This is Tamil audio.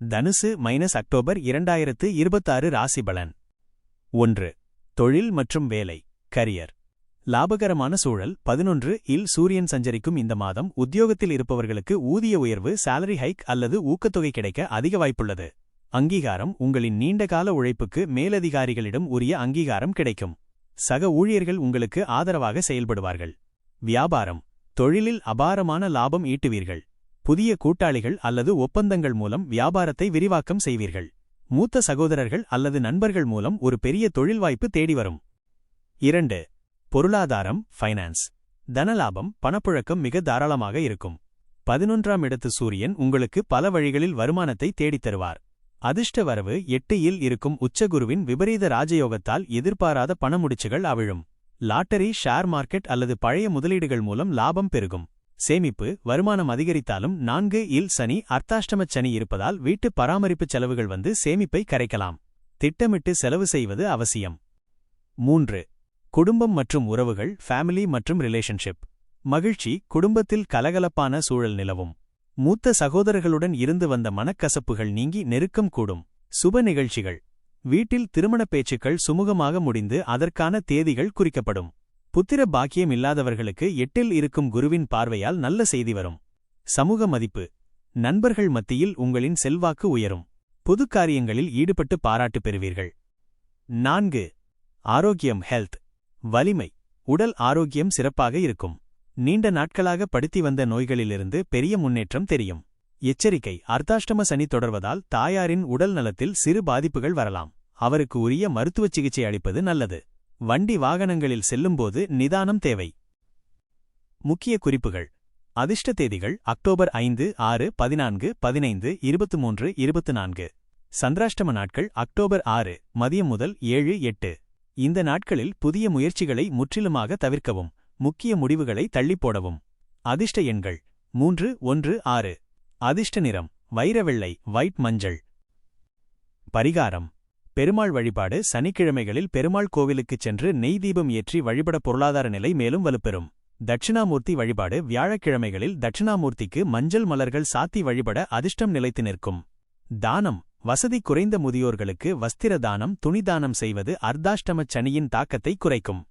தனுசு -அக்டோபர் 2026 ராசி பலன். 1. தொழில் மற்றும் வேலை கரியர். லாபகரமான சூழல். 11 இல் சூரியன் சஞ்சரிக்கும் இந்த மாதம் உத்தியோகத்தில் இருப்பவர்களுக்கு ஊதிய உயர்வு, சாலரி ஹைக் அல்லது ஊக்கத்தொகை கிடைக்க அதிக வாய்ப்புள்ளது. அங்கீகாரம். உங்களின் நீண்டகால உழைப்புக்கு மேலதிகாரிகளிடம் உரிய அங்கீகாரம் கிடைக்கும். சக ஊழியர்கள் உங்களுக்கு ஆதரவாக செயல்படுவார்கள். வியாபாரம். தொழிலில் அபாரமான லாபம் ஈட்டுவீர்கள். புதிய கூட்டாளிகள் அல்லது ஒப்பந்தங்கள் மூலம் வியாபாரத்தை விரிவாக்கம் செய்வீர்கள். மூத்த சகோதரர்கள் அல்லது நண்பர்கள் மூலம் ஒரு பெரிய தொழில் வாய்ப்பு தேடி வரும். 2. பொருளாதாரம் ஃபைனான்ஸ். தனலாபம், பணப்புழக்கம் மிக தாராளமாக இருக்கும். 11ஆம் இடத்து சூரியன் உங்களுக்கு பல வழிகளில் வருமானத்தை தேடித் தருவார். அதிர்ஷ்ட வரவு. 8 இல் இருக்கும் உச்சகுருவின் விபரீத ராஜயோகத்தால் எதிர்பாராத பணமுடிச்சுகள் அவிழும். லாட்டரி, ஷேர் மார்க்கெட் அல்லது பழைய முதலீடுகள் மூலம் லாபம் பெருகும். சேமிப்பு. வருமானம் அதிகரித்தாலும் 4 இல் சனி, அர்த்தாஷ்டமச் சனி இருப்பதால் வீட்டு பராமரிப்புச் செலவுகள் வந்து சேமிப்பை கரைக்கலாம். திட்டமிட்டு செலவு செய்வது அவசியம். 3. குடும்பம் மற்றும் உறவுகள் ஃபேமிலி மற்றும் ரிலேஷன்ஷிப். மகிழ்ச்சி. குடும்பத்தில் கலகலப்பான சூழல் நிலவும். மூத்த சகோதரர்களுடன் இருந்து வந்த மனக்கசப்புகள் நீங்கி நெருக்கம் கூடும். சுப நிகழ்ச்சிகள். வீட்டில் திருமணப் பேச்சுக்கள் சுமூகமாக முடிந்து அதற்கான தேதிகள் குறிக்கப்படும். புத்திர பாக்கியம் இல்லாதவர்களுக்கு 8 இல் இருக்கும் குருவின் பார்வையால் நல்ல செய்தி வரும். சமூக மதிப்பு. நண்பர்கள் மத்தியில் உங்களின் செல்வாக்கு உயரும். பொது காரியங்களில் ஈடுபட்டு பாராட்டு பெறுவீர்கள். 4. ஆரோக்கியம் ஹெல்த். வலிமை. உடல் ஆரோக்கியம் சிறப்பாக இருக்கும். நீண்ட நாட்களாக படுத்தி வந்த நோய்களிலிருந்து பெரிய முன்னேற்றம் தெரியும். எச்சரிக்கை. அர்த்தாஷ்டம சனி தொடர்வதால் தாயாரின் உடல் நலத்தில் சிறு பாதிப்புகள் வரலாம். அவருக்கு உரிய மருத்துவ சிகிச்சை அளிப்பது நல்லது. வண்டி வாகனங்களில் செல்லும்போது நிதானம் தேவை. முக்கிய குறிப்புகள். அதிர்ஷ்ட தேதிகள் அக்டோபர் 5, 6, 14, 15, 23, 24. சந்திராஷ்டம நாட்கள் அக்டோபர் 6 மதியம் முதல் 7, 8. இந்த நாட்களில் புதிய முயற்சிகளை முற்றிலுமாக தவிர்க்கவும். முக்கிய முடிவுகளை தள்ளிப்போடவும். அதிர்ஷ்ட எண்கள் 3, 1, 6. அதிர்ஷ்ட நிறம் வைர வெள்ளை, வைட் மஞ்சள். பரிகாரம். பெருமாள் வழிபாடு. சனிக்கிழமைகளில் பெருமாள் கோவிலுக்குச் சென்று நெய் தீபம் ஏற்றி வழிபட பொருளாதார நிலை மேலும் வலுப்பெறும். தட்சிணாமூர்த்தி வழிபாடு. வியாழக்கிழமைகளில் தட்சிணாமூர்த்திக்கு மஞ்சள் மலர்கள் சாத்தி வழிபட அதிர்ஷ்டம் நிலைத்து நிற்கும். தானம். வசதி குறைந்த முதியோர்களுக்கு வஸ்திர தானம், துணி தானம் செய்வது அர்த்தாஷ்டமச் சனியின் தாக்கத்தை குறைக்கும்.